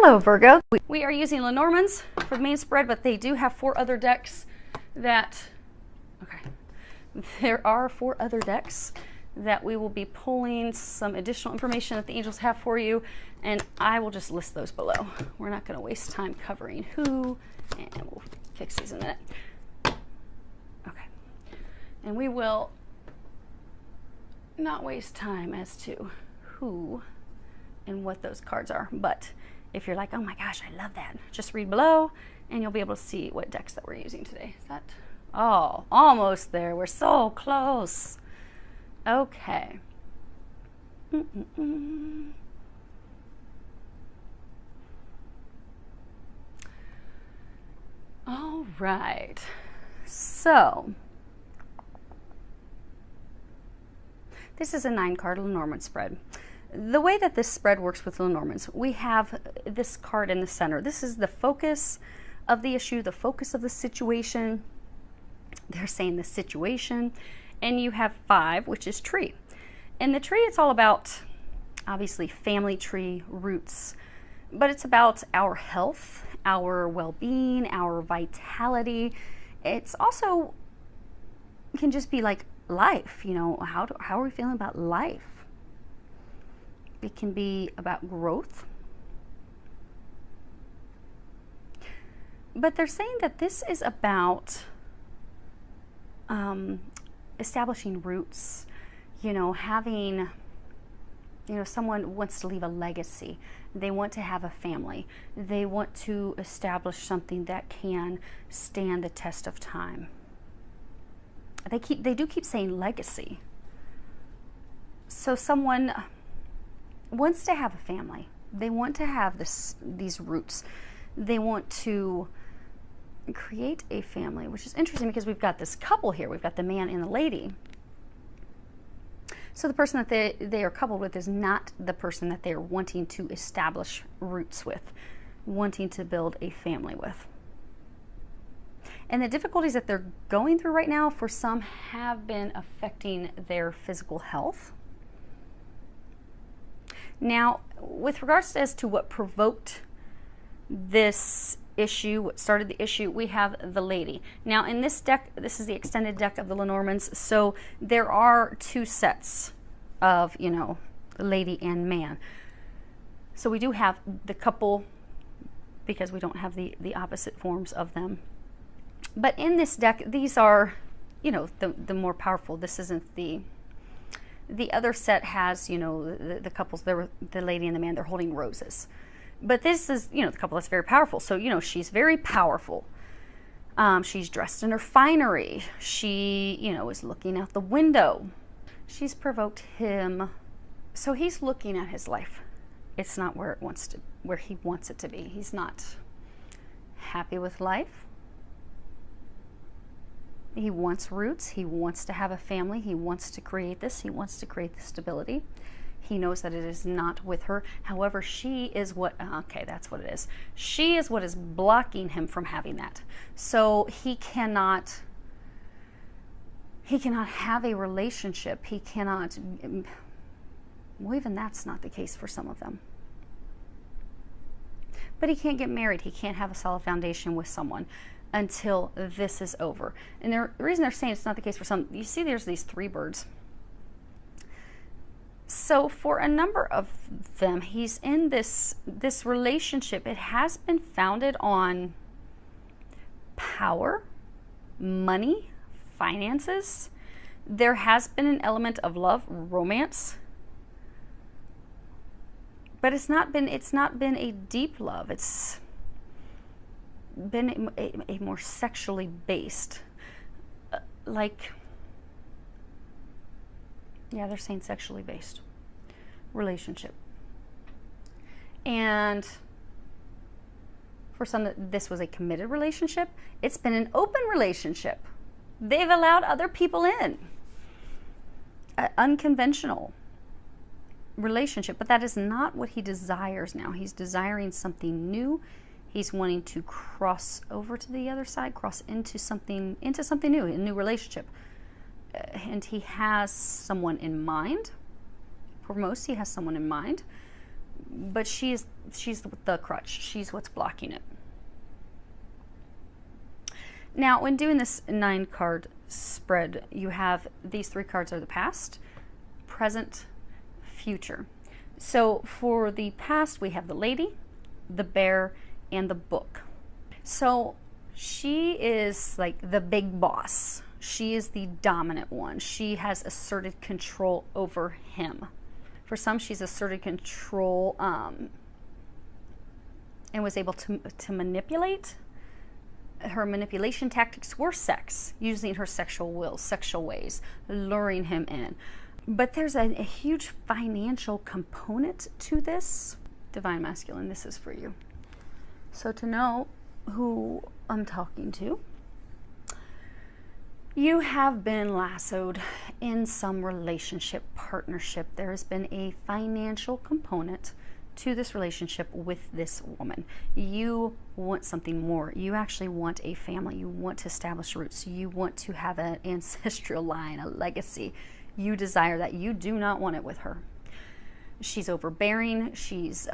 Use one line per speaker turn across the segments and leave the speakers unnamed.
Hello Virgo. We are using Lenormand's for the main spread, but they do have 4 other decks that, there are 4 other decks that we will be pulling some additional information that the angels have for you, and I will just list those below. We're not going to waste time covering who, and we'll fix these in a minute. Okay. And we will not waste time as to who and what those cards are, but if you're like, oh my gosh, I love that, just read below and you'll be able to see what decks that we're using today. Is that, oh, almost there. We're so close. Okay. All right. So this is a 9-card Lenormand spread. The way that this spread works with Lenormands, we have this card in the center. This is the focus of the issue, the focus of the situation. They're saying the situation. And you have 5, which is tree. And the tree, it's all about, obviously, family tree, roots. But it's about our health, our well-being, our vitality. It's also, can just be like life, you know, how are we feeling about life? It can be about growth. But they're saying that this is about establishing roots, you know, having, you know, someone wants to leave a legacy. They want to have a family. They want to establish something that can stand the test of time. They do keep saying legacy. So someone wants to have a family. They want to have these roots. They want to create a family, which is interesting because we've got this couple here. We've got the man and the lady. So the person that they are coupled with is not the person that they're wanting to establish roots with, wanting to build a family with. And the difficulties that they're going through right now, for some, have been affecting their physical health. Now, with regards as to what provoked this issue, what started the issue, we have the lady. Now, in this deck, this is the extended deck of the Lenormands, so there are 2 sets of, you know, lady and man. So we do have the couple, because we don't have the opposite forms of them. But in this deck, these are, you know, the more powerful. This isn't the other set has, you know, the couples, the lady and the man, they're holding roses. But this is, you know, the couple that's very powerful. So, you know, she's very powerful. She's dressed in her finery. She, you know, is looking out the window. She's provoked him. So he's looking at his life. It's not where he wants it to be. He's not happy with life. He wants roots. He wants to have a family. He wants to create this. He wants to create the stability. He knows that it is not with her. However, she is what, okay, that's what it is. She is what is blocking him from having that. So he cannot have a relationship. He cannot, well, even that's not the case for some of them. But he can't get married. He can't have a solid foundation with someone until this is over. And the reason they're saying it's not the case for some, you see there's these 3 birds. So for a number of them, he's in this relationship. It has been founded on power, money, finances. There has been an element of love, romance. But it's not been a deep love. It's been a more sexually based, like, yeah, they're saying sexually based relationship. And for some, this was a committed relationship. It's been an open relationship. They've allowed other people in. An unconventional relationship, but that is not what he desires now. He's desiring something new. He's wanting to cross over to the other side, cross into something new, a new relationship. And he has someone in mind. For most, he has someone in mind. but she's the crutch. She's what's blocking it. Now, when doing this 9-card spread, you have these 3 cards are the past, present, future. So for the past, we have the Lady, the Bear, and the Book. So she is like the big boss. She is the dominant one. She has asserted control over him. For some, she's asserted control and was able to manipulate. Her manipulation tactics were sex, using her sexual will, sexual ways, luring him in. But there's a huge financial component to this. Divine Masculine, this is for you. So to know who I'm talking to, you have been lassoed in some relationship, partnership. There has been a financial component to this relationship with this woman. You want something more. You actually want a family. You want to establish roots. You want to have an ancestral line, a legacy. You desire that. You do not want it with her. She's overbearing. She's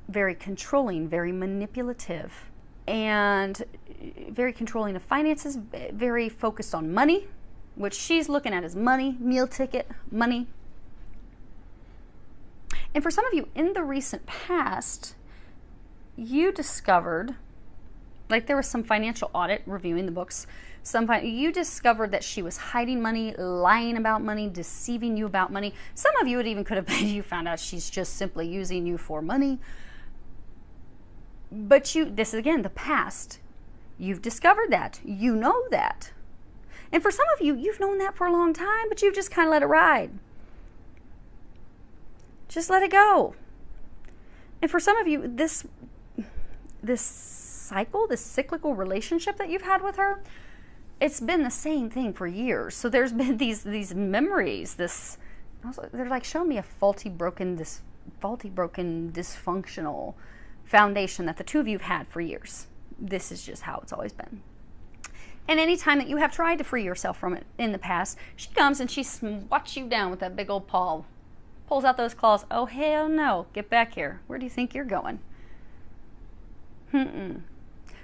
very controlling, very manipulative, and very controlling of finances, very focused on money, which she's looking at as money, meal ticket, money. And for some of you in the recent past, you discovered, like there was some financial audit reviewing the books, you discovered that she was hiding money, lying about money, deceiving you about money. Some of you, it even could have been you found out she's just simply using you for money. But this is again the past. You've discovered that. You know that. And for some of you, you've known that for a long time, but you've just kind of let it ride. Just let it go. And for some of you, this cycle, this cyclical relationship that you've had with her, it's been the same thing for years. So there's been these memories, they're like showing me a faulty, broken, dysfunctional foundation that the two of you have had for years. This is just how it's always been. And any time that you have tried to free yourself from it in the past, she comes and she swats you down with that big old paw. Pulls out those claws. Oh, hell no. Get back here. Where do you think you're going?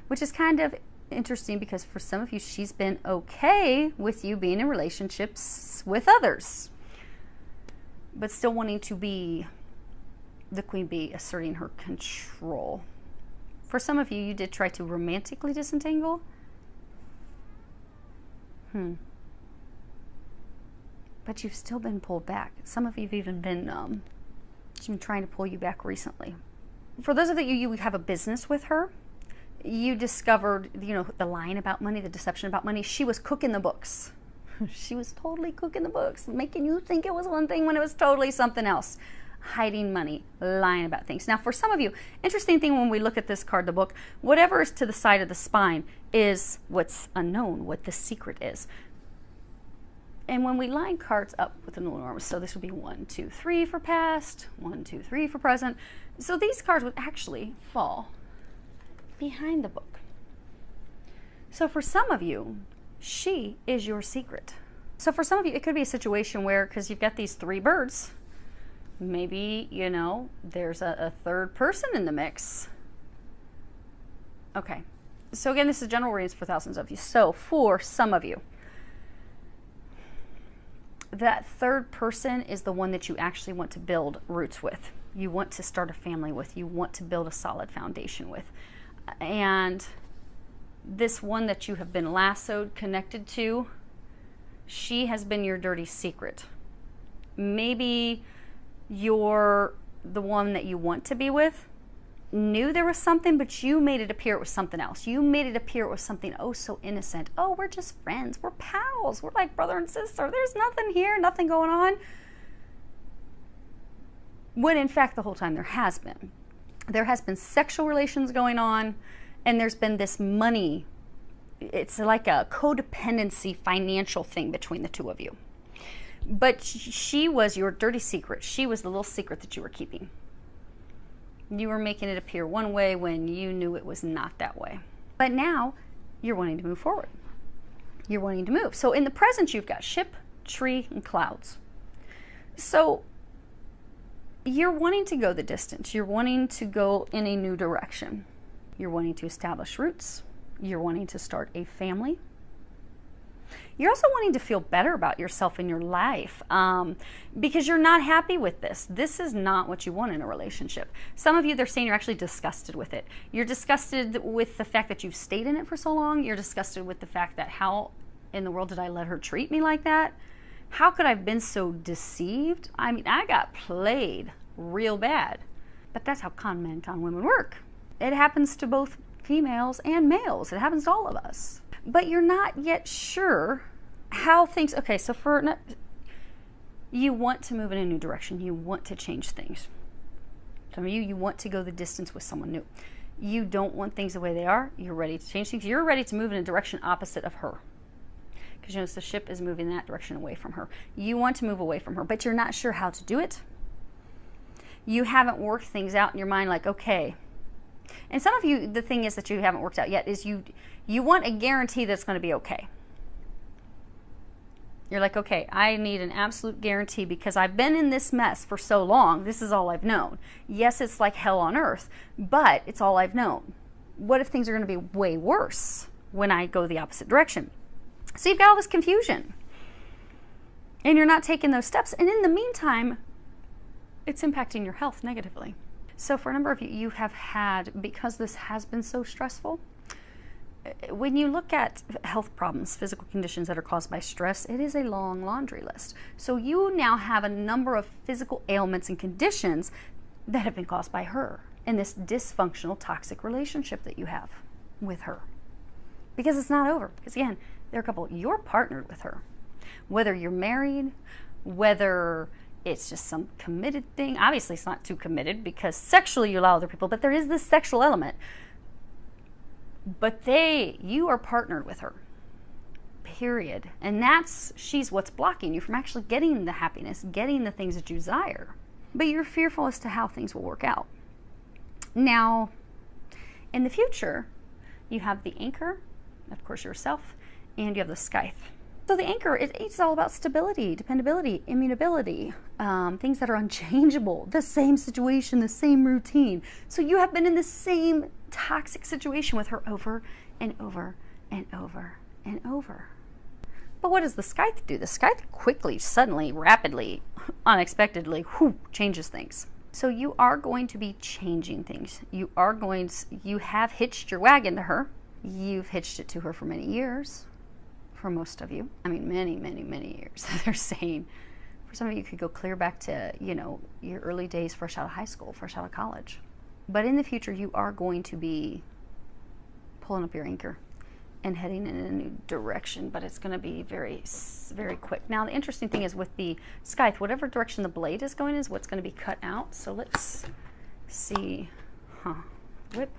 Which is kind of interesting because for some of you, she's been okay with you being in relationships with others, but still wanting to be the queen bee, asserting her control. For some of you, you did try to romantically disentangle. But you've still been pulled back. Some of you have even been she's been trying to pull you back recently. For those of you have a business with her, you discovered, the lying about money, the deception about money. She was cooking the books. She was totally cooking the books, making you think it was one thing when it was totally something else. Hiding money, lying about things. Now, for some of you, interesting thing when we look at this card, the Book, whatever is to the side of the spine is what's unknown, what the secret is. And when we line cards up with an enormous, so this would be 1, 2, 3 for past, 1, 2, 3 for present. So these cards would actually fall behind the Book. So for some of you, she is your secret. So for some of you, it could be a situation where, because you've got these 3 birds, maybe, there's a third person in the mix. Okay. So again, this is general readings for thousands of you. So for some of you, that third person is the one that you actually want to build roots with. You want to start a family with. You want to build a solid foundation with. And this one that you have been lassoed, connected to, she has been your dirty secret. Maybe you're the one that you want to be with knew there was something, but you made it appear it was something else. You made it appear it was something oh so innocent. Oh, we're just friends. We're pals. We're like brother and sister. There's nothing here, nothing going on. When in fact the whole time there has been. There has been sexual relations going on, and there's been this money. It's like a codependency financial thing between the two of you. But she was your dirty secret. She was the little secret that you were keeping. You were making it appear one way when you knew it was not that way. But now you're wanting to move forward. You're wanting to move. So in the present, you've got ship, tree, and clouds. So You're wanting to go the distance. You're wanting to go in a new direction. You're wanting to establish roots. You're wanting to start a family. You're also wanting to feel better about yourself in your life because you're not happy with this. This is not what you want in a relationship. Some of you, they're saying you're actually disgusted with it. You're disgusted with the fact that you've stayed in it for so long. You're disgusted with the fact that how in the world did I let her treat me like that? How could I have been so deceived? I mean, I got played real bad. But that's how con men, con women work. It happens to both females and males. It happens to all of us. But you're not yet sure how things, okay, so you want to move in a new direction. You want to change things. Some of you want to go the distance with someone new. You don't want things the way they are. You're ready to change things. You're ready to move in a direction opposite of her. Because you notice the ship is moving that direction away from her. You want to move away from her, but you're not sure how to do it. You haven't worked things out in your mind like, okay. And some of you, the thing is that you haven't worked out yet is you want a guarantee that's going to be okay. You're like, okay, I need an absolute guarantee because I've been in this mess for so long. This is all I've known. Yes, it's like hell on earth, but it's all I've known. What if things are going to be way worse when I go the opposite direction? So you've got all this confusion and you're not taking those steps. And in the meantime, it's impacting your health negatively. So for a number of you, you have had, because this has been so stressful, when you look at health problems, physical conditions that are caused by stress, it is a long laundry list. So you now have a number of physical ailments and conditions that have been caused by her in this dysfunctional, toxic relationship that you have with her. Because it's not over. Because again, they're a couple, you're partnered with her. Whether you're married, whether it's just some committed thing. Obviously, it's not too committed because sexually you allow other people, but there is this sexual element. But you are partnered with her, period. And she's what's blocking you from actually getting the happiness, getting the things that you desire. But you're fearful as to how things will work out. Now, in the future, you have the anchor, of course yourself, and you have the scythe. So the anchor, it's all about stability, dependability, immutability, things that are unchangeable, the same situation, the same routine. So you have been in the same toxic situation with her over and over and over and over. But what does the scythe do? The scythe quickly, suddenly, rapidly, unexpectedly, changes things. So you are going to be changing things. You have hitched your wagon to her. You've hitched it to her for many years. For most of you, I mean, many, many, many years. They're saying, for some of you, could go clear back to, your early days, fresh out of high school, fresh out of college. But in the future, you are going to be pulling up your anchor and heading in a new direction, but it's going to be very, very quick. Now, the interesting thing is with the scythe, whatever direction the blade is going is what's going to be cut out. So let's see. Whip.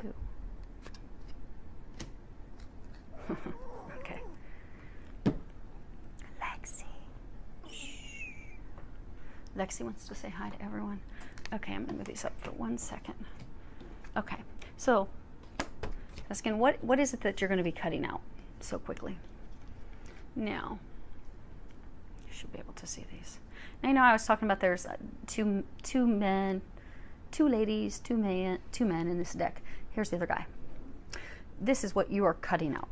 2. Okay. Lexi wants to say hi to everyone. Okay, I'm gonna move these up for 1 second. Okay, so asking what is it that you're gonna be cutting out so quickly? Now, you should be able to see these. Now, I was talking about there's two men, 2 ladies, 2 men in this deck. Here's the other guy. This is what you are cutting out.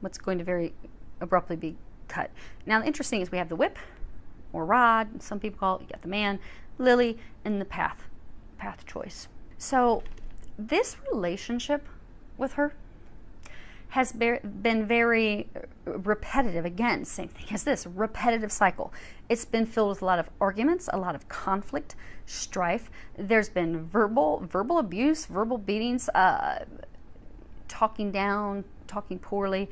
What's going to very abruptly be cut. Now, the interesting is we have the whip or rod, some people call it, you got the man, lily, and the path choice. So this relationship with her has been very repetitive. Again, same thing as this, repetitive cycle. It's been filled with a lot of arguments, a lot of conflict, strife. There's been verbal abuse, verbal beatings, talking down, talking poorly.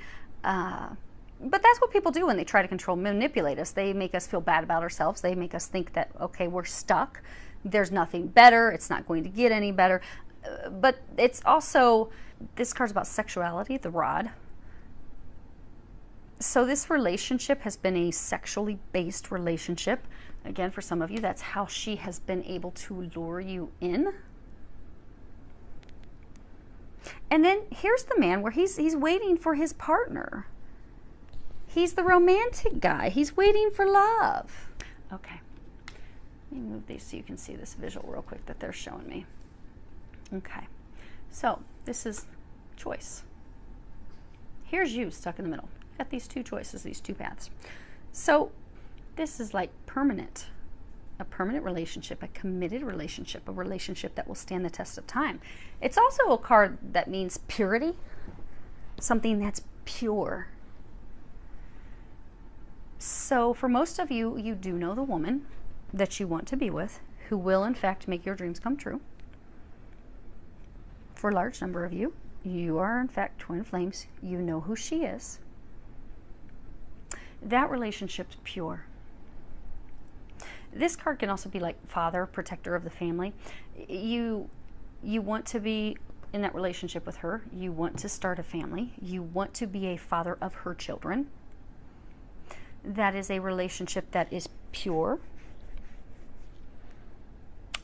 But that's what people do when they try to control, manipulate us. They make us feel bad about ourselves. They make us think that, okay, we're stuck. There's nothing better. It's not going to get any better. But it's also, this card's about sexuality, the rod. So this relationship has been a sexually based relationship. Again, for some of you, that's how she has been able to lure you in. And then here's the man where he's waiting for his partner. He's the romantic guy. He's waiting for love. Okay. Let me move these so you can see this visual real quick that they're showing me. Okay, so this is choice. Here's you stuck in the middle. You've got these two choices, these two paths. So this is like permanent, a permanent relationship, a committed relationship, a relationship that will stand the test of time. It's also a card that means purity, something that's pure. So for most of you, you do know the woman that you want to be with, who will in fact make your dreams come true. For a large number of you, you are in fact twin flames. You know who she is. That relationship's pure. This card can also be like father, protector of the family. You want to be in that relationship with her. You want to start a family. You want to be a father of her children. That is a relationship that is pure,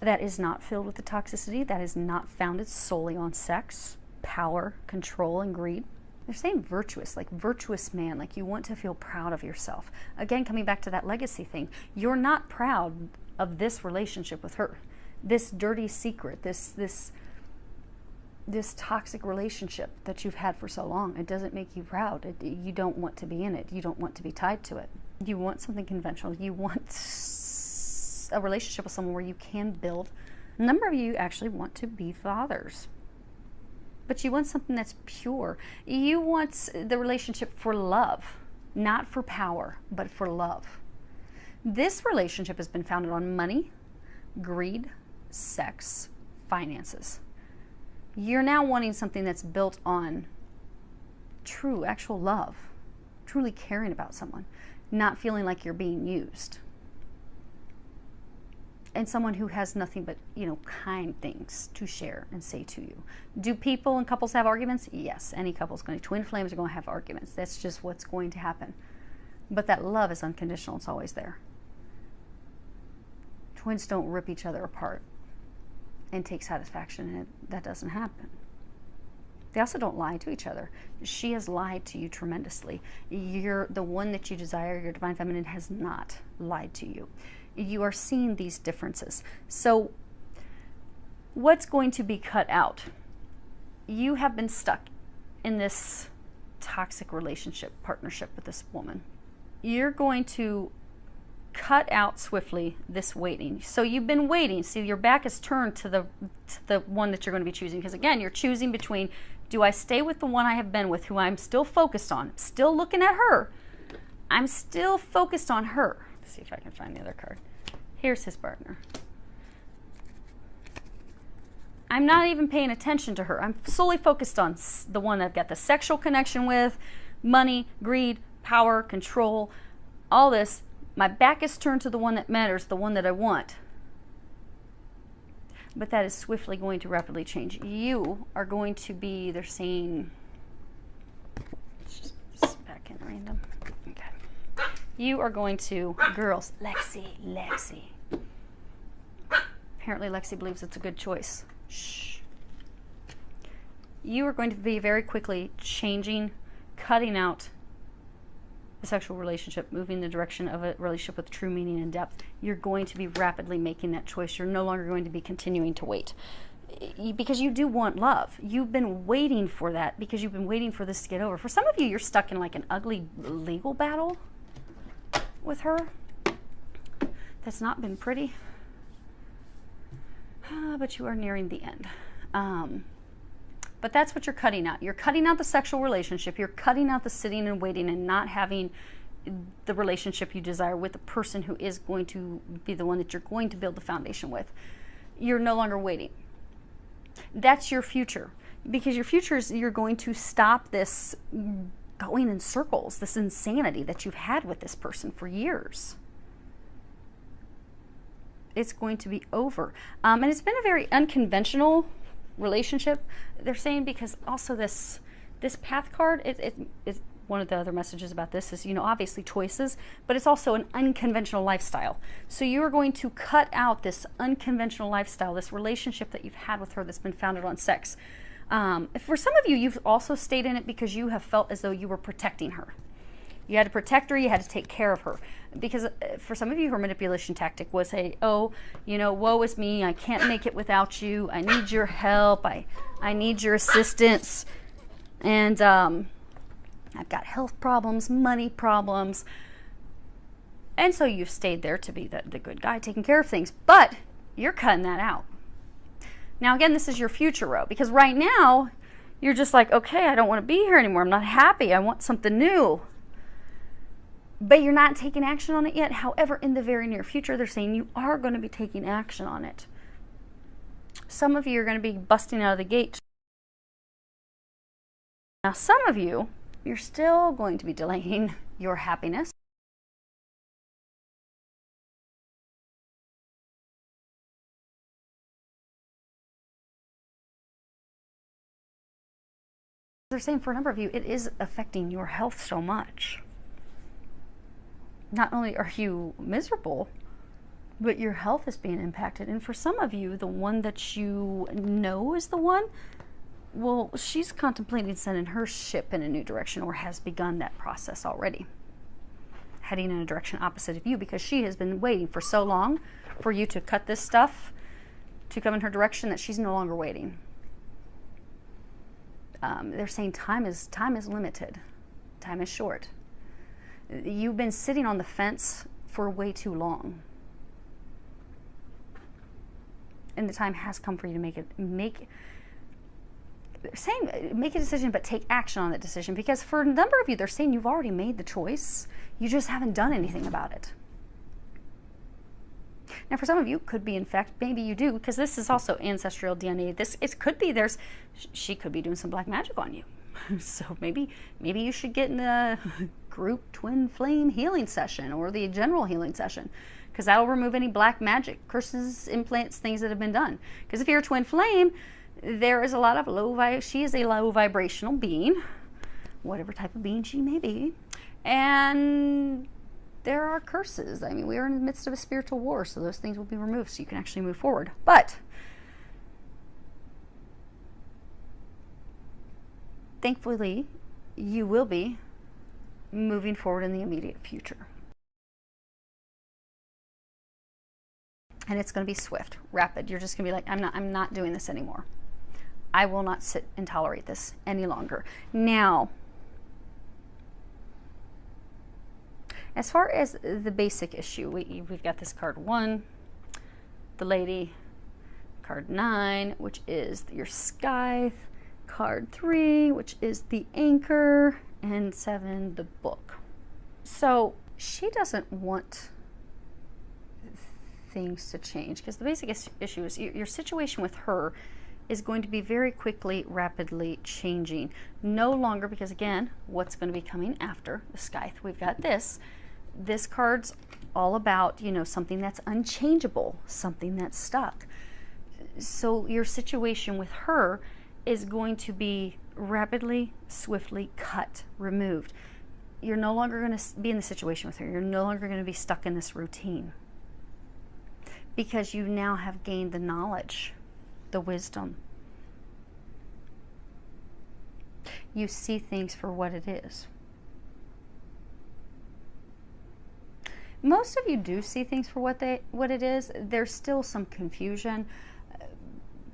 that is not filled with the toxicity, that is not founded solely on sex, power, control, and greed. They're saying virtuous, like virtuous man, like you want to feel proud of yourself. Again, coming back to that legacy thing, you're not proud of this relationship with her, this dirty secret, this toxic relationship that you've had for so long. It doesn't make you proud. You don't want to be in it. You don't want to be tied to it. You want something conventional. You want a relationship with someone where you can build. A number of you actually want to be fathers, but you want something that's pure. You want the relationship for love, not for power, but for love. This relationship has been founded on money, greed, sex, finances. You're now wanting something that's built on true, actual love, truly caring about someone, not feeling like you're being used. And someone who has nothing but, kind things to share and say to you. Do people and couples have arguments? Yes, any couple's going to, twin flames are going to have arguments. That's just what's going to happen. But that love is unconditional. It's always there. Twins don't rip each other apart and take satisfaction in it. That doesn't happen. They also don't lie to each other. She has lied to you tremendously. You're the one that you desire, your divine feminine, has not lied to you. You are seeing these differences. So what's going to be cut out? You have been stuck in this toxic relationship, partnership with this woman. You're going to cut out swiftly this waiting. So you've been waiting. See, your back is turned to the one that you're going to be choosing. Because again, you're choosing between, do I stay with the one I have been with, who I'm still focused on, still looking at her. I'm still focused on her. Let's see if I can find the other card. Here's his partner. I'm not even paying attention to her. I'm solely focused on the one I've got the sexual connection with, money, greed, power, control, all this. My back is turned to the one that matters, the one that I want. But that is swiftly going to rapidly change. You are going to be, they're saying, let's just put this back in random. Okay. You are going to, girls, Lexi. Apparently Lexi believes it's a good choice. Shh. You are going to be very quickly changing, cutting out the sexual relationship, moving in the direction of a relationship with true meaning and depth. You're going to be rapidly making that choice. You're no longer going to be continuing to wait. Because you do want love. You've been waiting for that because you've been waiting for this to get over. For some of you, you're stuck in like an ugly legal battle with her. That's not been pretty. But you are nearing the end. But that's what you're cutting out. You're cutting out the sexual relationship. You're cutting out the sitting and waiting and not having the relationship you desire with the person who is going to be the one that you're going to build the foundation with. You're no longer waiting. That's your future. Because your future is you're going to stop this going in circles, this insanity that you've had with this person for years. It's going to be over. And it's been a very unconventional relationship, they're saying, because also this path card, it's one of the other messages about this is, obviously choices, but it's also an unconventional lifestyle. So you are going to cut out this unconventional lifestyle, this relationship that you've had with her that's been founded on sex. For some of you, you've also stayed in it because you have felt as though you were protecting her. You had to protect her. You had to take care of her. Because for some of you, her manipulation tactic was, hey, oh, you know, woe is me. I can't make it without you. I need your help. I need your assistance. And I've got health problems, money problems. And so you've stayed there to be the good guy taking care of things. But you're cutting that out. Now, again, this is your future row. Because right now, you're just like, okay, I don't want to be here anymore. I'm not happy. I want something new. But you're not taking action on it yet. However, in the very near future, they're saying you are going to be taking action on it. Some of you are going to be busting out of the gate. Now, some of you, you're still going to be delaying your happiness. They're saying for a number of you, it is affecting your health so much. Not only are you miserable, but your health is being impacted. And for some of you, the one that you know is the one, well, she's contemplating sending her ship in a new direction, or has begun that process already, heading in a direction opposite of you, because she has been waiting for so long for you to cut this stuff to come in her direction that she's no longer waiting. They're saying time is limited. Time is short. You've been sitting on the fence for way too long. And the time has come for you to make a decision, but take action on that decision. Because for a number of you, they're saying you've already made the choice. You just haven't done anything about it. Now, for some of you, it could be, in fact, maybe you do, because this is also ancestral DNA. It could be she could be doing some black magic on you. So maybe you should get in a group twin flame healing session, or the general healing session, because that'll remove any black magic, curses, implants, things that have been done. Because if you're a twin flame, there is a lot of she is a low vibrational being, whatever type of being she may be, and there are curses. I mean, we are in the midst of a spiritual war, so those things will be removed so you can actually move forward. But thankfully, you will be moving forward in the immediate future. And it's going to be swift, rapid. You're just going to be like, I'm not doing this anymore. I will not sit and tolerate this any longer. Now, as far as the basic issue, we've got this card 1, the lady, card 9, which is your scythe, card 3, which is the anchor, and 7, the book. So she doesn't want things to change, because the basic issue is your situation with her is going to be very quickly, rapidly changing. No longer, because again, what's going to be coming after the scythe? We've got this. This card's all about, you know, something that's unchangeable, something that's stuck. So your situation with her is going to be rapidly, swiftly cut, removed. You're no longer going to be in the situation with her. You're no longer going to be stuck in this routine, because you now have gained the knowledge, the wisdom. You see things for what it is. Most of you do see things for what it is. There's still some confusion,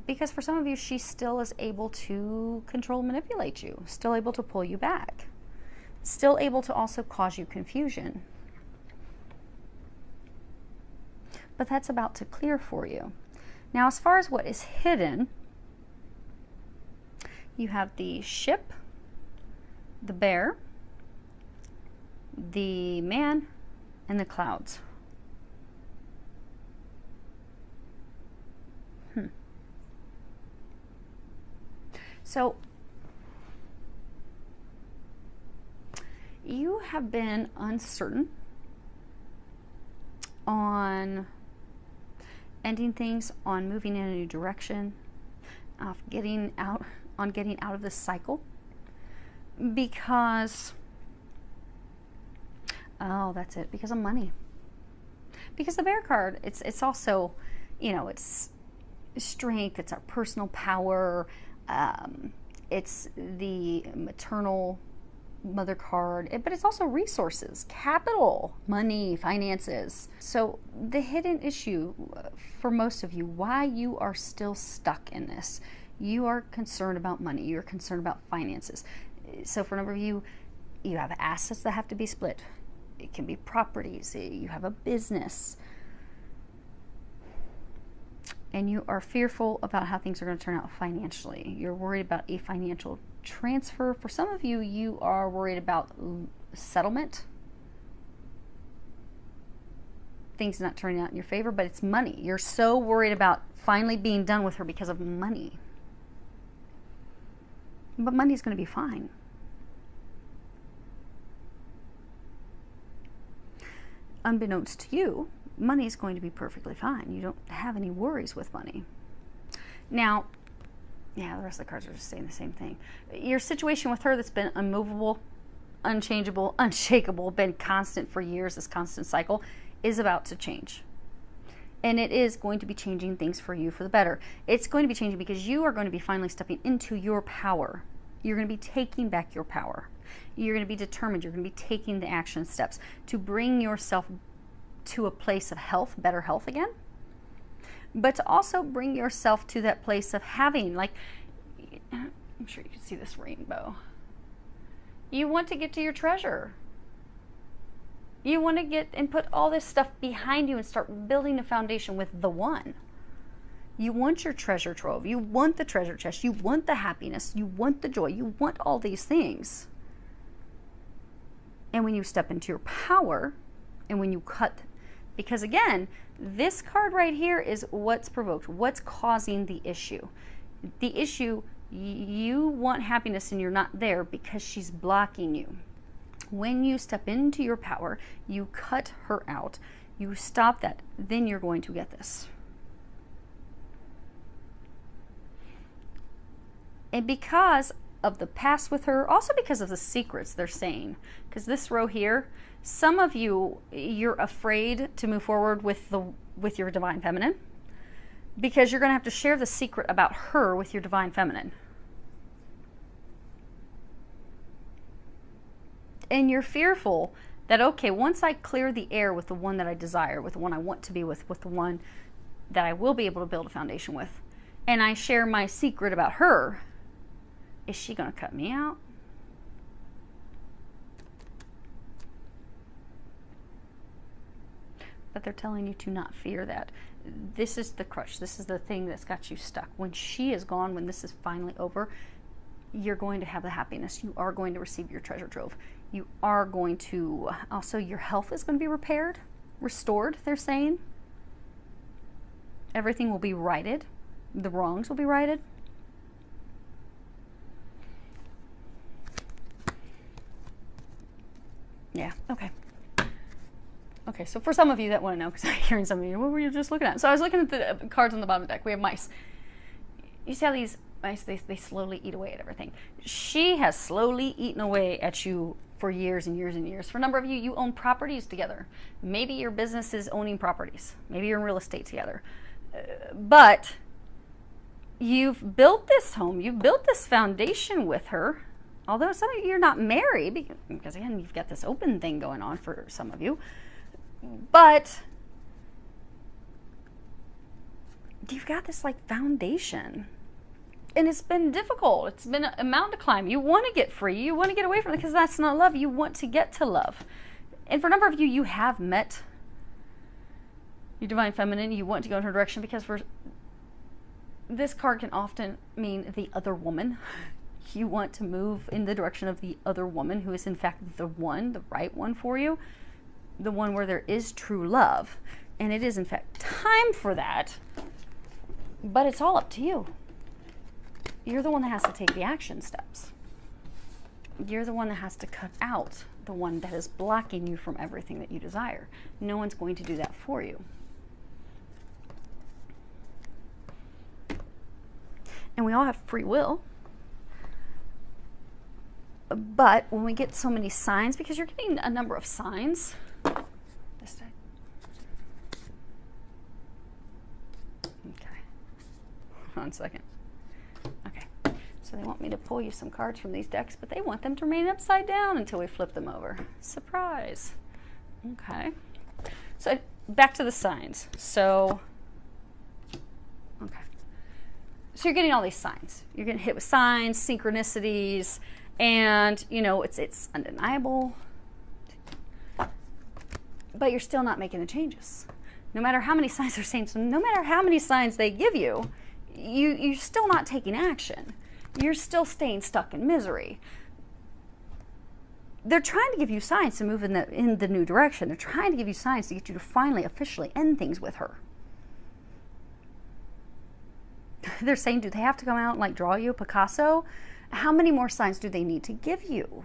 because for some of you, she still is able to control, manipulate you, still able to pull you back, still able to also cause you confusion. But that's about to clear for you. Now, as far as what is hidden, you have the ship, the bear, the man, and the clouds. So you have been uncertain on ending things, on moving in a new direction, getting out of this cycle, because that's it, because of money. Because the bear card, it's also, you know, it's strength, it's our personal power, it's the maternal mother card, but it's also resources, capital, money, finances. So the hidden issue for most of you, why you are still stuck in this, you are concerned about money, you're concerned about finances. So for a number of you, you have assets that have to be split. It can be properties, you have a business, and you are fearful about how things are going to turn out financially. You're worried about a financial transfer. For some of you, you are worried about settlement. Things not turning out in your favor, but it's money. You're so worried about finally being done with her because of money. But money's going to be fine. Unbeknownst to you, money is going to be perfectly fine. You don't have any worries with money. Now, yeah, the rest of the cards are just saying the same thing. Your situation with her that's been unmovable, unchangeable, unshakable, been constant for years, this constant cycle, is about to change. And it is going to be changing things for you for the better. It's going to be changing because you are going to be finally stepping into your power. You're going to be taking back your power. You're going to be determined. You're going to be taking the action steps to bring yourself to a place of health, better health again, but to also bring yourself to that place of having, like, I'm sure you can see this rainbow. You want to get to your treasure. You want to get and put all this stuff behind you and start building a foundation with the one. You want your treasure trove. You want the treasure chest. You want the happiness. You want the joy. You want all these things. And when you step into your power, and when you cut, because again, this card right here is what's provoked, what's causing the issue. The issue, you want happiness and you're not there because she's blocking you. When you step into your power, you cut her out, you stop that, then you're going to get this. And because of the past with her, also because of the secrets they're saying, because this row here, some of you, you're afraid to move forward with your divine feminine because you're going to have to share the secret about her with your divine feminine. And you're fearful that, okay, once I clear the air with the one that I desire, with the one I want to be with the one that I will be able to build a foundation with, and I share my secret about her, is she going to cut me out? But they're telling you to not fear that. This is the crutch. This is the thing that's got you stuck. When she is gone, when this is finally over, you're going to have the happiness. You are going to receive your treasure trove. You are going to, also your health is going to be repaired, restored, they're saying. Everything will be righted. The wrongs will be righted. Yeah, okay. Okay, so for some of you that want to know, because I'm hearing some of you, what were you just looking at? So I was looking at the cards on the bottom of the deck. We have mice. You see how these mice, they slowly eat away at everything. She has slowly eaten away at you for years and years and years. For a number of you, you own properties together. Maybe your business is owning properties. Maybe you're in real estate together. But you've built this home. You've built this foundation with her. Although some of you, you're not married, because again, you've got this open thing going on for some of you. But you've got this like foundation, and it's been difficult. It's been a mountain to climb. You want to get free. You want to get away from it because that's not love. You want to get to love. And for a number of you, you have met your divine feminine. You want to go in her direction because for this card can often mean the other woman. You want to move in the direction of the other woman who is in fact the one, the right one for you. The one where there is true love. And it is in fact time for that. But it's all up to you. You're the one that has to take the action steps. You're the one that has to cut out the one that is blocking you from everything that you desire. No one's going to do that for you. And we all have free will. But when we get so many signs, because you're getting a number of signs, this side. Okay. Hold on a second. Okay. So So they want me to pull you some cards from these decks, but they want them to remain upside down until we flip them over. Surprise. Okay. So back to the signs. So, okay. So you're getting all these signs. You're getting hit with signs, synchronicities, and, you know, it's undeniable. But you're still not making the changes. No matter how many signs they're saying, so no matter how many signs they give you, you're still not taking action. You're still staying stuck in misery. They're trying to give you signs to move in the new direction. They're trying to give you signs to get you to finally officially end things with her. They're saying, do they have to come out and like draw you a Picasso? How many more signs do they need to give you?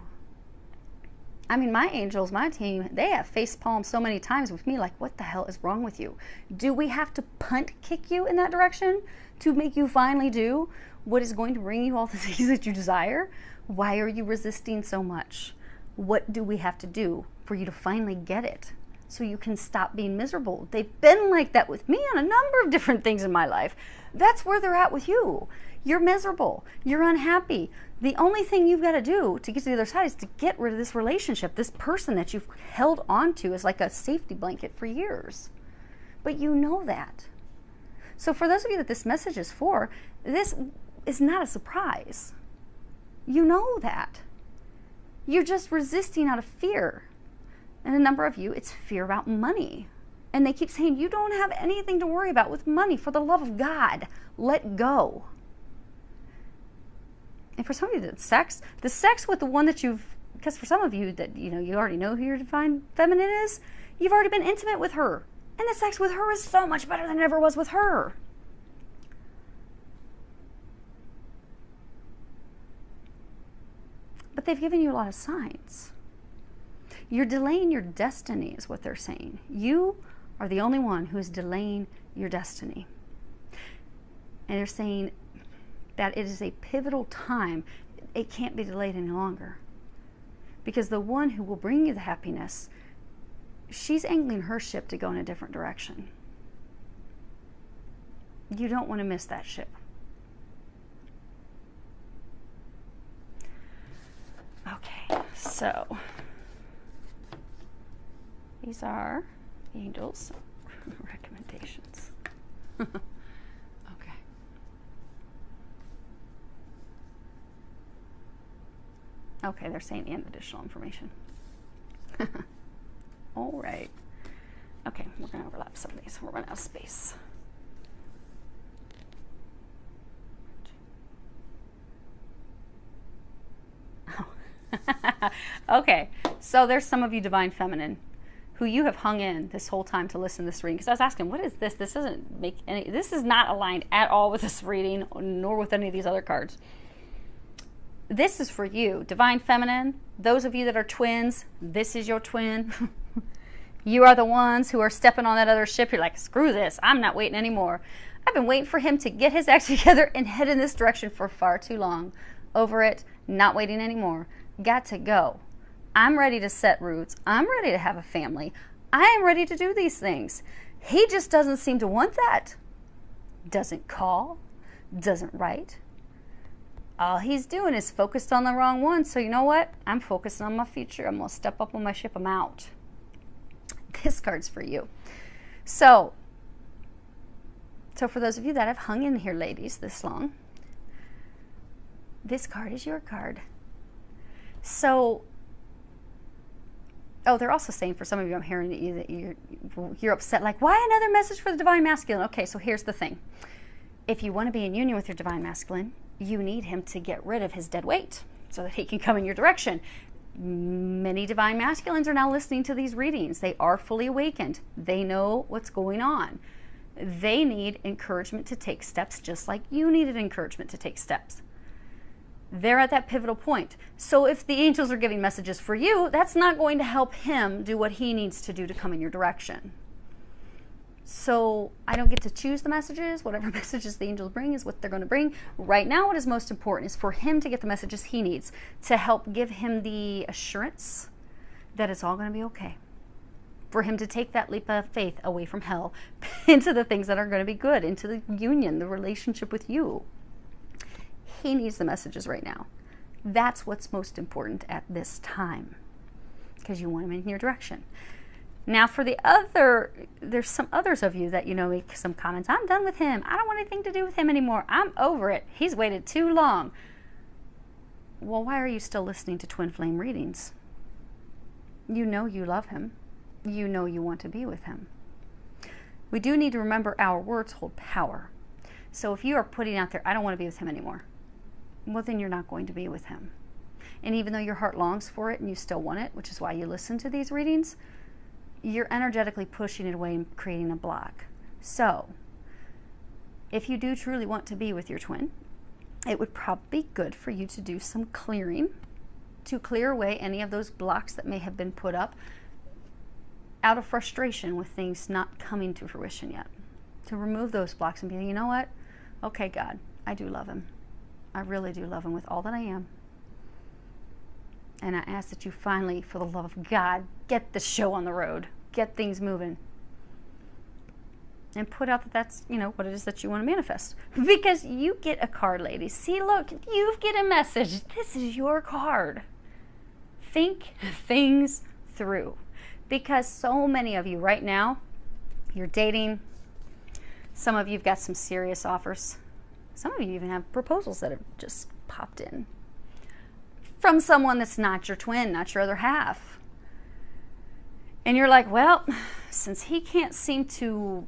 I mean, my angels, my team, they have face palmed so many times with me, like, what the hell is wrong with you? Do we have to punt kick you in that direction to make you finally do what is going to bring you all the things that you desire? Why are you resisting so much? What do we have to do for you to finally get it so you can stop being miserable? They've been like that with me on a number of different things in my life. That's where they're at with you. You're miserable. You're unhappy. The only thing you've got to do to get to the other side is to get rid of this relationship, this person that you've held on to as like a safety blanket for years. But you know that. So for those of you that this message is for, this is not a surprise. You know that. You're just resisting out of fear. And a number of you, it's fear about money. And they keep saying, you don't have anything to worry about with money. For the love of God, let go. And for some of you, the sex with the one that because for some of you that, you know, you already know who your divine feminine is, you've already been intimate with her. And the sex with her is so much better than it ever was with her. But they've given you a lot of signs. You're delaying your destiny is what they're saying. You are the only one who is delaying your destiny. And they're saying that it is a pivotal time. It can't be delayed any longer. Because the one who will bring you the happiness, she's angling her ship to go in a different direction. You don't want to miss that ship. Okay, so these are angels' recommendations. Okay. Okay, they're saying and additional information. All right. Okay, we're going to overlap some of these. We're running out of space. Okay, so there's some of you divine feminine who you have hung in this whole time to listen to this reading, because I was asking, what is this? This doesn't make any, this is not aligned at all with this reading, nor with any of these other cards. This is for you, divine feminine. Those of you that are twins, this is your twin. You are the ones who are stepping on that other ship. You're like, screw this, I'm not waiting anymore. I've been waiting for him to get his act together and head in this direction for far too long. Over it, not waiting anymore. Got to go. I'm ready to set roots. I'm ready to have a family. I am ready to do these things. He just doesn't seem to want that. Doesn't call, doesn't write. All he's doing is focused on the wrong one. So you know what? I'm focusing on my future. I'm going to step up on my ship. I'm out. This card's for you. So for those of you that have hung in here, ladies, this long, this card is your card. So, oh, they're also saying for some of you, I'm hearing that you're upset, like, why another message for the divine masculine? Okay, so here's the thing. If you want to be in union with your divine masculine, you need him to get rid of his dead weight so that he can come in your direction. Many divine masculines are now listening to these readings. They are fully awakened. They know what's going on. They need encouragement to take steps just like you needed encouragement to take steps. They're at that pivotal point. So if the angels are giving messages for you, that's not going to help him do what he needs to do to come in your direction. So I don't get to choose the messages. Whatever messages the angels bring is what they're going to bring. Right now, what is most important is for him to get the messages he needs to help give him the assurance that it's all going to be okay. For him to take that leap of faith away from hell into the things that are going to be good, into the union, the relationship with you. he needs the messages right now. That's what's most important at this time, because you want him in your direction. Now for the other, there's some others of you that, you know, make some comments. I'm done with him. I don't want anything to do with him anymore. I'm over it. He's waited too long. Well, why are you still listening to twin flame readings? You know you love him. You know you want to be with him. We do need to remember our words hold power. So if you are putting out there, I don't want to be with him anymore, well, then you're not going to be with him. And even though your heart longs for it and you still want it, which is why you listen to these readings, you're energetically pushing it away and creating a block. So if you do truly want to be with your twin, it would probably be good for you to do some clearing to clear away any of those blocks that may have been put up out of frustration with things not coming to fruition yet. To remove those blocks and be, you know what? Okay, God, I do love him. I really do love him with all that I am. And I ask that you finally, for the love of God, get the show on the road. Get things moving. And put out that that's, you know, what it is that you want to manifest. Because you get a card, ladies. See, look, you get a message. This is your card. Think things through. Because so many of you right now, you're dating. Some of you have got some serious offers. Some of you even have proposals that have just popped in from someone that's not your twin, not your other half. And you're like, well, since he can't seem to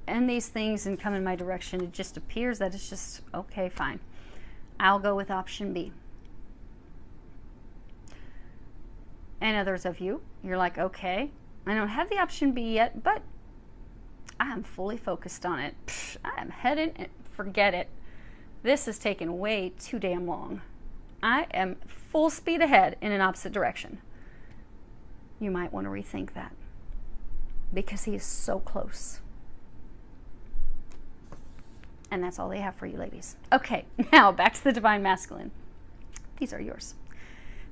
end these things and come in my direction, it just appears that it's just, okay, fine. I'll go with option B. And others of you, you're like, okay, I don't have the option B yet, but I am fully focused on it. I am headed and forget it. This is taking way too damn long. I am full speed ahead in an opposite direction. You might want to rethink that because he is so close. And that's all they have for you, ladies. Okay, now back to the Divine Masculine. These are yours.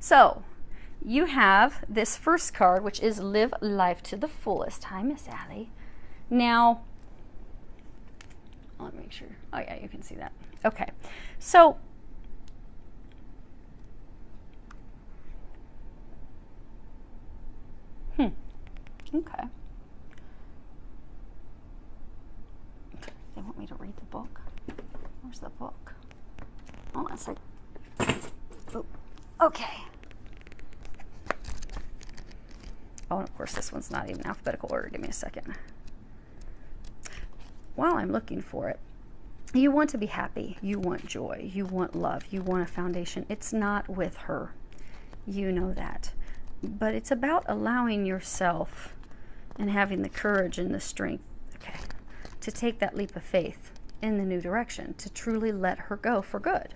So you have this first card, which is Live Life to the Fullest. Hi, Miss Allie. Now, let me make sure. Oh, yeah, you can see that. Okay, so okay. They want me to read the book. Where's the book? Hold on a sec. Oh, okay. Oh, and of course, this one's not even alphabetical order. Give me a second. While I'm looking for it, you want to be happy. You want joy. You want love. You want a foundation. It's not with her. You know that. But it's about allowing yourself and having the courage and the strength, okay, to take that leap of faith in the new direction, to truly let her go for good.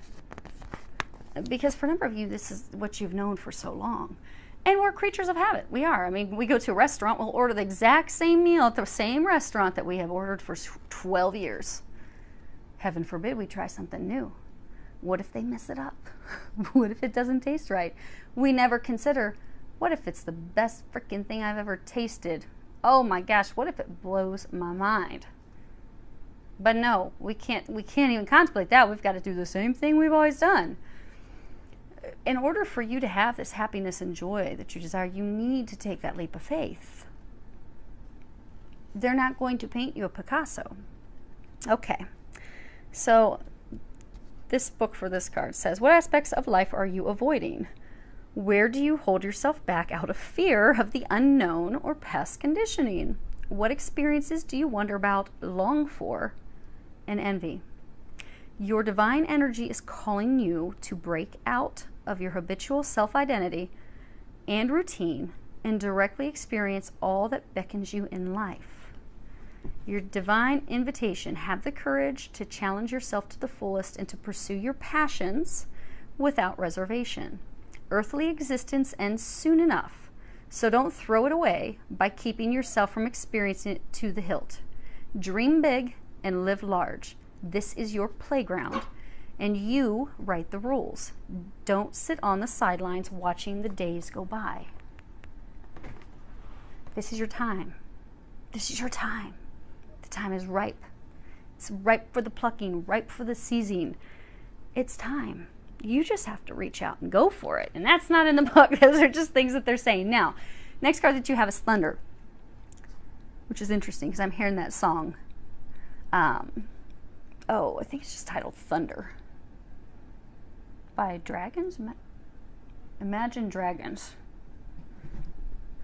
Because for a number of you, this is what you've known for so long. And we're creatures of habit. We are. I mean, we go to a restaurant, we'll order the exact same meal at the same restaurant that we have ordered for 12 years. Heaven forbid we try something new. What if they mess it up? What if it doesn't taste right? We never consider, what if it's the best freaking thing I've ever tasted? Oh my gosh, what if it blows my mind? But no, we can't even contemplate that. We've got to do the same thing we've always done. In order for you to have this happiness and joy that you desire, you need to take that leap of faith. They're not going to paint you a Picasso. Okay, so this book for this card says, what aspects of life are you avoiding? Where do you hold yourself back out of fear of the unknown or past conditioning? What experiences do you wonder about, long for, and envy? Your divine energy is calling you to break out of your habitual self-identity and routine and directly experience all that beckons you in life. Your divine invitation, have the courage to challenge yourself to the fullest and to pursue your passions without reservation. Earthly existence ends soon enough, so don't throw it away by keeping yourself from experiencing it to the hilt. Dream big and live large. This is your playground, and you write the rules. Don't sit on the sidelines watching the days go by. This is your time. This is your time. The time is ripe. It's ripe for the plucking, ripe for the seizing. It's time. You just have to reach out and go for it. And that's not in the book. Those are just things that they're saying. Now, next card that you have is Thunder, which is interesting because I'm hearing that song. I think it's just titled Thunder by Dragons. Imagine Dragons.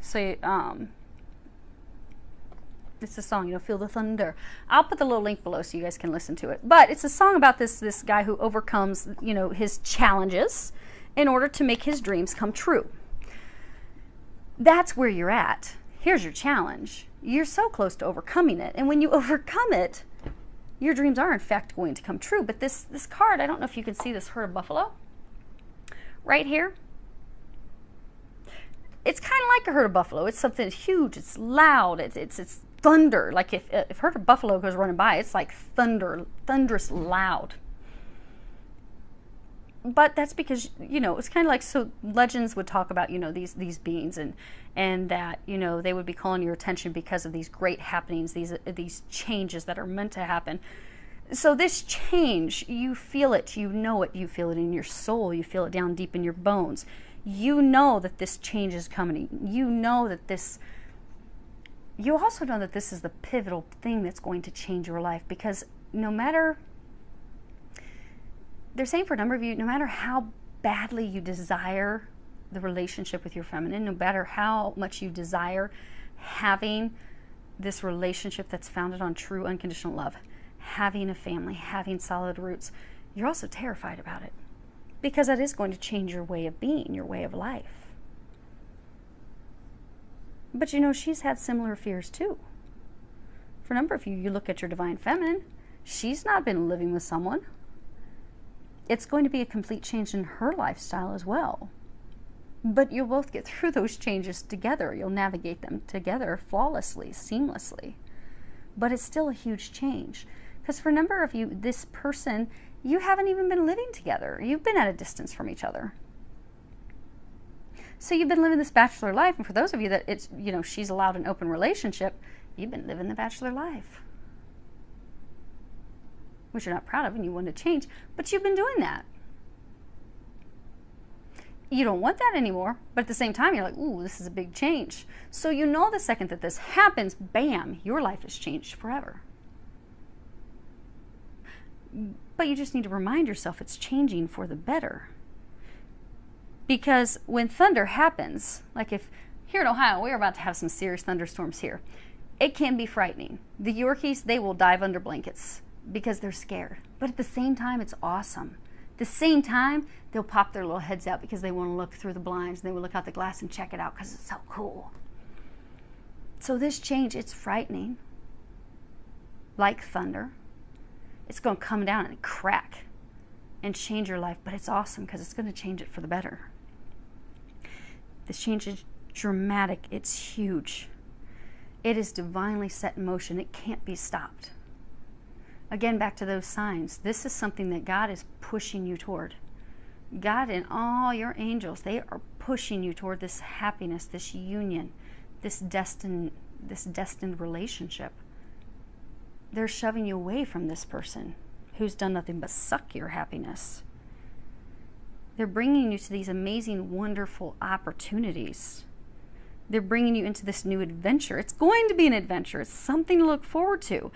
So, it's a song, feel the thunder. I'll put the little link below so you guys can listen to it. But it's a song about this guy who overcomes, his challenges in order to make his dreams come true. That's where you're at. Here's your challenge. You're so close to overcoming it. And when you overcome it, your dreams are in fact going to come true. But this card, I don't know if you can see this herd of buffalo right here. It's kind of like a herd of buffalo. It's something huge. It's loud. It's thunder. Like if herd of buffalo goes running by, it's like thunder, thunderous loud. But that's because, it's kind of like, so legends would talk about, these beings and that, they would be calling your attention because of these great happenings, these changes that are meant to happen. So this change, you feel it, you know it, you feel it in your soul, you feel it down deep in your bones. You know that this change is coming. You know that you also know that this is the pivotal thing that's going to change your life, because they're saying for a number of you, no matter how badly you desire the relationship with your feminine, no matter how much you desire having this relationship that's founded on true unconditional love, having a family, having solid roots, you're also terrified about it, because that is going to change your way of being, your way of life. But she's had similar fears too. For a number of you, you look at your divine feminine, she's not been living with someone. It's going to be a complete change in her lifestyle as well. But you'll both get through those changes together. You'll navigate them together flawlessly, seamlessly. But it's still a huge change. Because for a number of you, this person, you haven't even been living together. You've been at a distance from each other. So you've been living this bachelor life. And for those of you that it's, she's allowed an open relationship, you've been living the bachelor life, which you're not proud of and you want to change, but you've been doing that. You don't want that anymore, but at the same time, you're like, ooh, this is a big change. So the second that this happens, bam, your life has changed forever. But you just need to remind yourself it's changing for the better. Because when thunder happens, like if here in Ohio, we're about to have some serious thunderstorms here, it can be frightening. The Yorkies, they will dive under blankets because they're scared. But at the same time, it's awesome. At the same time, they'll pop their little heads out because they want to look through the blinds, and they will look out the glass and check it out because it's so cool. So this change, it's frightening. Like thunder. It's going to come down and crack and change your life, but it's awesome because it's going to change it for the better. This change is dramatic. It's huge. It is divinely set in motion. It can't be stopped. Again, back to those signs. This is something that God is pushing you toward. God and all your angels, they are pushing you toward this happiness, this union, this destined relationship. They're shoving you away from this person who's done nothing but suck your happiness. They're bringing you to these amazing, wonderful opportunities. They're bringing you into this new adventure. It's going to be an adventure. It's something to look forward to.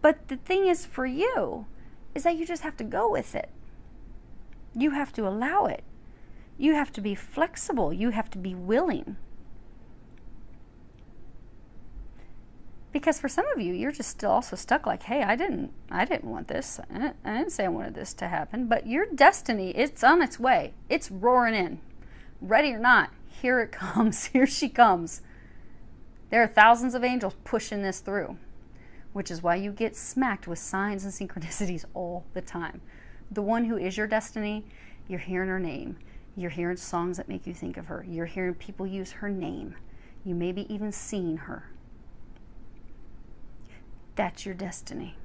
But the thing is for you is that you just have to go with it. You have to allow it. You have to be flexible. You have to be willing. Because for some of you, you're just still also stuck like, hey, I didn't want this. I didn't say I wanted this to happen. But your destiny, it's on its way. It's roaring in. Ready or not, here it comes. Here she comes. There are thousands of angels pushing this through, which is why you get smacked with signs and synchronicities all the time. The one who is your destiny, you're hearing her name. You're hearing songs that make you think of her. You're hearing people use her name. You may be even seeing her. That's your destiny.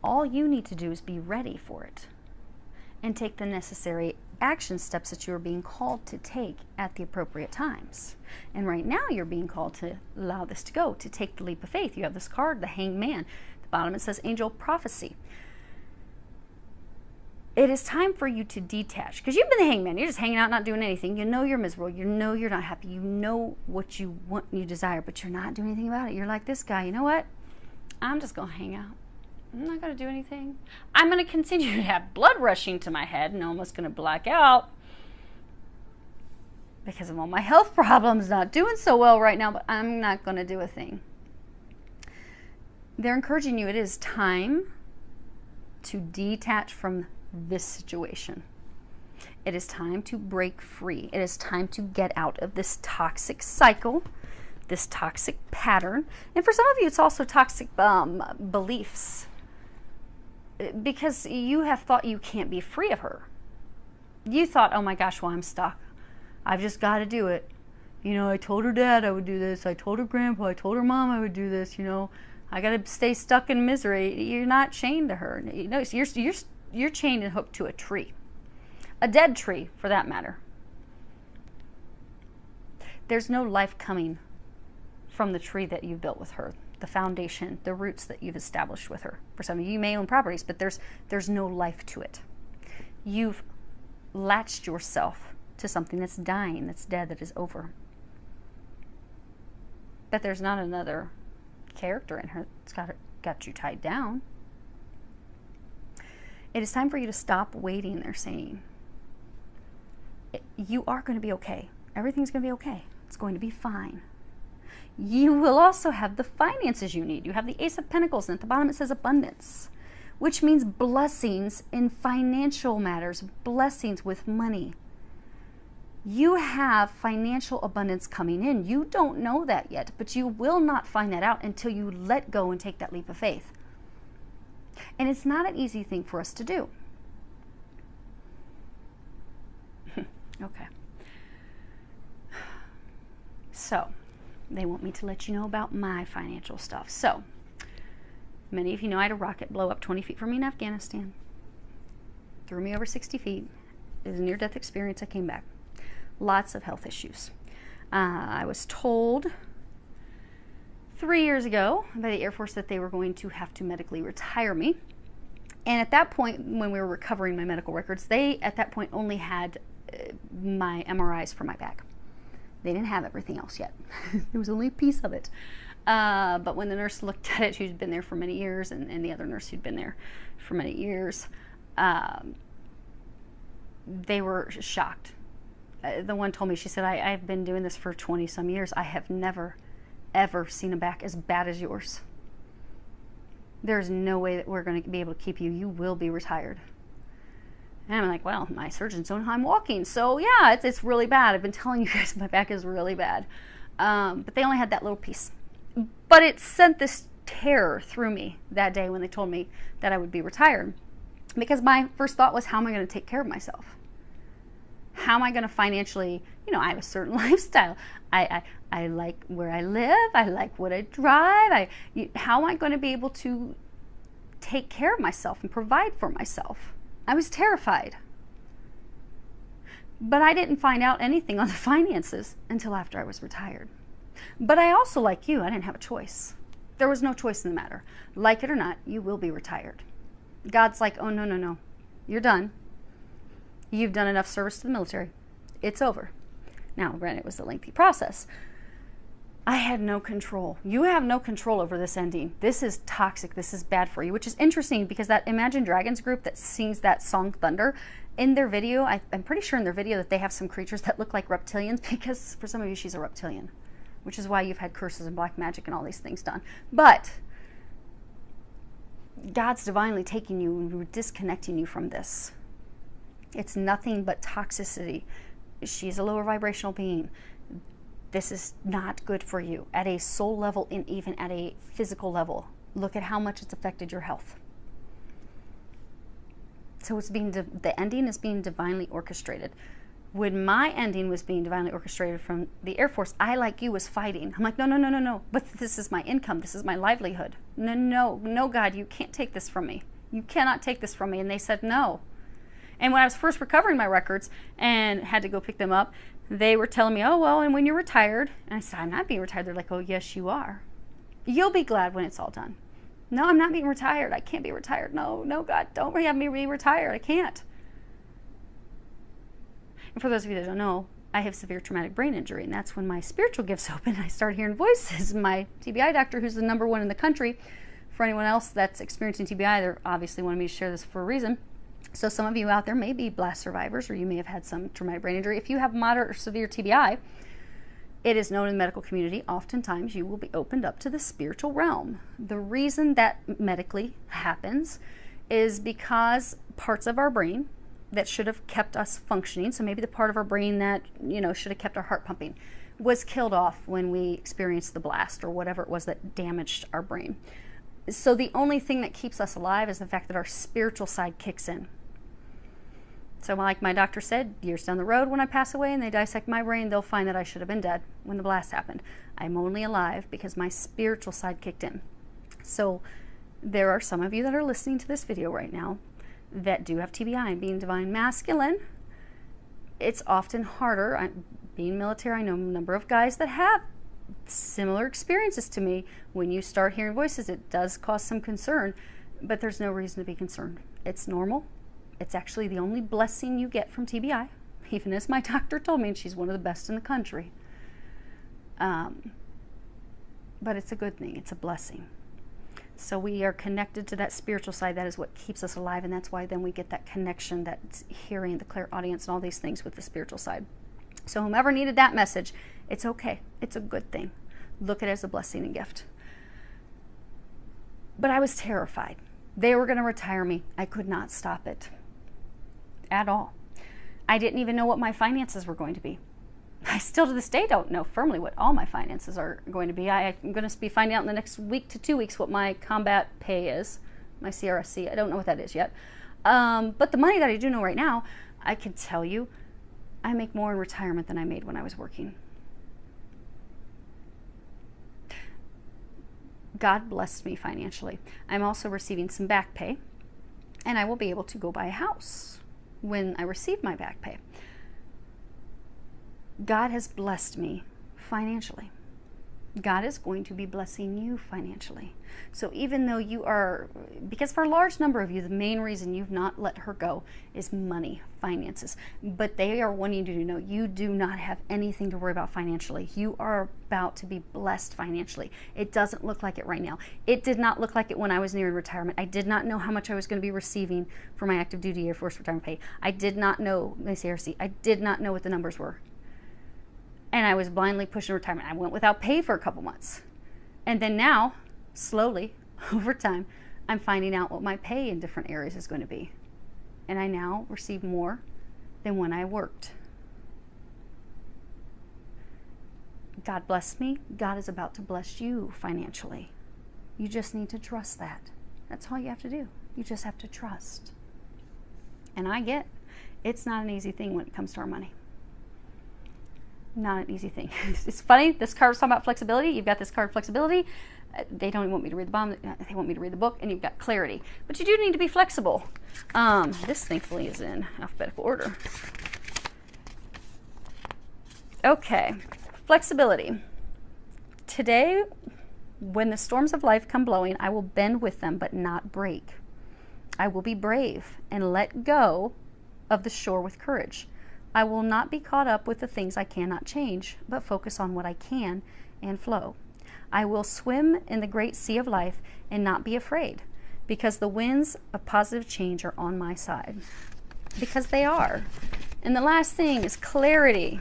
All you need to do is be ready for it and take the necessary action steps that you are being called to take at the appropriate times. And right now you're being called to allow this to go, to take the leap of faith. You have this card, the Hanged Man. At the bottom it says Angel Prophecy. It is time for you to detach, because you've been the hangman. You're just hanging out, not doing anything. You know you're miserable. You know you're not happy. You know what you want and you desire, but you're not doing anything about it. You're like this guy. You know what? I'm just going to hang out. I'm not going to do anything. I'm going to continue to have blood rushing to my head and almost going to black out because of all my health problems, not doing so well right now, but I'm not going to do a thing. They're encouraging you. It is time to detach from this situation. It is time to break free. It is time to get out of this toxic cycle, this toxic pattern. And for some of you, it's also toxic beliefs, because you have thought you can't be free of her. You thought, oh my gosh, well, I'm stuck. I've just got to do it. You know, I told her dad I would do this. I told her grandpa. I told her mom I would do this. You know, I got to stay stuck in misery. You're not chained to her. You know, you're chained and hooked to a tree. A dead tree, for that matter. There's no life coming from the tree that you've built with her, the foundation, the roots that you've established with her. For some of you, you may own properties, but there's no life to it. You've latched yourself to something that's dying, that's dead, that is over. But there's not another character in her that's got you tied down. It is time for you to stop waiting, they're saying. You are going to be okay. Everything's going to be okay. It's going to be fine. You will also have the finances you need. You have the Ace of Pentacles, and at the bottom it says abundance, which means blessings in financial matters, blessings with money. You have financial abundance coming in. You don't know that yet, but you will not find that out until you let go and take that leap of faith. And it's not an easy thing for us to do. Okay. So, they want me to let you know about my financial stuff. So, many of you know I had a rocket blow up 20 feet from me in Afghanistan. Threw me over 60 feet. It was a near-death experience. I came back. Lots of health issues. I was told 3 years ago by the Air Force that they were going to have to medically retire me. And at that point, when we were recovering my medical records, they at that point only had my MRIs for my back. They didn't have everything else yet. There was only a piece of it. But when the nurse looked at it, who'd been there for many years, and the other nurse who'd been there for many years, they were shocked. The one told me, she said, I've been doing this for 20 some years. I have never, ever seen a back as bad as yours. There's no way that we're going to be able to keep you. You will be retired. And I'm like, well, my surgeons don't know how I'm walking. So yeah, it's really bad. I've been telling you guys my back is really bad. But they only had that little piece. But it sent this terror through me that day when they told me that I would be retired. Because my first thought was, how am I going to take care of myself? How am I going to financially, I have a certain lifestyle. I like where I live. I like what I drive. How am I going to be able to take care of myself and provide for myself? I was terrified. But I didn't find out anything on the finances until after I was retired. But I also, like you, I didn't have a choice. There was no choice in the matter. Like it or not, you will be retired. God's like, oh, no. You're done. You've done enough service to the military. It's over. Now, granted, it was a lengthy process. I had no control. You have no control over this ending. This is toxic. This is bad for you, which is interesting because that Imagine Dragons group that sings that song Thunder, in their video, I'm pretty sure in their video that they have some creatures that look like reptilians, because for some of you, she's a reptilian, which is why you've had curses and black magic and all these things done. But God's divinely taking you and disconnecting you from this. It's nothing but toxicity. She's a lower vibrational being. This is not good for you at a soul level and even at a physical level. Look at how much it's affected your health. So the ending is being divinely orchestrated. When my ending was being divinely orchestrated from the Air Force, I, like you, was fighting. I'm like, no. But this is my income. This is my livelihood. No, God, you can't take this from me. You cannot take this from me. And they said no. And when I was first recovering my records and had to go pick them up, they were telling me, oh, well, and when you're retired, and I said, I'm not being retired. They're like, oh, yes, you are. You'll be glad when it's all done. No, I'm not being retired. I can't be retired. No, no, God, don't have me be retired. I can't. And for those of you that don't know, I have severe traumatic brain injury, and that's when my spiritual gifts open. I start hearing voices. My TBI doctor, who's the #1 in the country, for anyone else that's experiencing TBI, they obviously wanted me to share this for a reason. So some of you out there may be blast survivors, or you may have had some traumatic brain injury. If you have moderate or severe TBI, it is known in the medical community, oftentimes you will be opened up to the spiritual realm. The reason that medically happens is because parts of our brain that should have kept us functioning, so maybe the part of our brain that, should have kept our heart pumping, was killed off when we experienced the blast or whatever it was that damaged our brain. So the only thing that keeps us alive is the fact that our spiritual side kicks in. So like my doctor said, years down the road when I pass away and they dissect my brain, they'll find that I should have been dead when the blast happened. I'm only alive because my spiritual side kicked in. So there are some of you that are listening to this video right now that do have TBI, and being divine masculine, it's often harder. Being military, I know a number of guys that have similar experiences to me. When you start hearing voices, it does cause some concern, but there's no reason to be concerned. It's normal. It's actually the only blessing you get from TBI, even as my doctor told me, and she's one of the best in the country. But it's a good thing. It's a blessing. So we are connected to that spiritual side. That is what keeps us alive, and that's why then we get that connection, that hearing, the clairaudience, and all these things with the spiritual side. So whomever needed that message, it's okay. It's a good thing. Look at it as a blessing and gift. But I was terrified. They were going to retire me. I could not stop it at all. I didn't even know what my finances were going to be. I still to this day don't know firmly what all my finances are going to be. I'm going to be finding out in the next week to 2 weeks what my combat pay is, my CRSC. I don't know what that is yet. But the money that I do know right now, I can tell you, I make more in retirement than I made when I was working. God blessed me financially. I'm also receiving some back pay, and I will be able to go buy a house when I receive my back pay. God has blessed me financially. God is going to be blessing you financially. So even though you are, because for a large number of you, the main reason you've not let her go is money, finances. But they are wanting you to know you do not have anything to worry about financially. You are about to be blessed financially. It doesn't look like it right now. It did not look like it when I was nearing retirement. I did not know how much I was going to be receiving for my active duty Air Force retirement pay. I did not know my CRC. I did not know what the numbers were. And I was blindly pushing retirement. I went without pay for a couple months. And then now, slowly, over time, I'm finding out what my pay in different areas is going to be. And I now receive more than when I worked. God bless me. God is about to bless you financially. You just need to trust that. That's all you have to do. You just have to trust. And I get it's not an easy thing when it comes to our money. Not an easy thing. It's funny, this card was talking about flexibility. You've got this card, flexibility. They don't even want me to read the bottom. They want me to read the book, and you've got clarity. But you do need to be flexible. This, thankfully, is in alphabetical order. Okay, flexibility. Today, when the storms of life come blowing, I will bend with them, but not break. I will be brave and let go of the shore with courage. I will not be caught up with the things I cannot change, but focus on what I can and flow. I will swim in the great sea of life and not be afraid, because the winds of positive change are on my side. Because they are. And the last thing is clarity.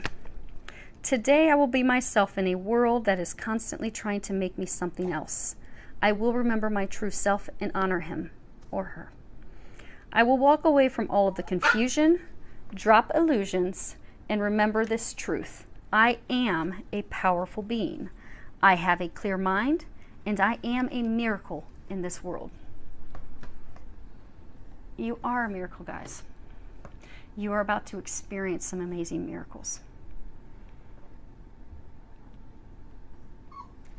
Today I will be myself in a world that is constantly trying to make me something else. I will remember my true self and honor him or her. I will walk away from all of the confusion, drop illusions, and remember this truth. I am a powerful being. I have a clear mind, and I am a miracle in this world. You are a miracle, guys. You are about to experience some amazing miracles.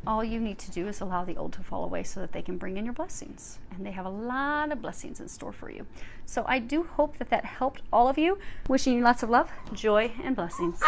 All you need to do is allow the old to fall away so that they can bring in your blessings. And they have a lot of blessings in store for you. So I do hope that that helped all of you. Wishing you lots of love, joy, and blessings.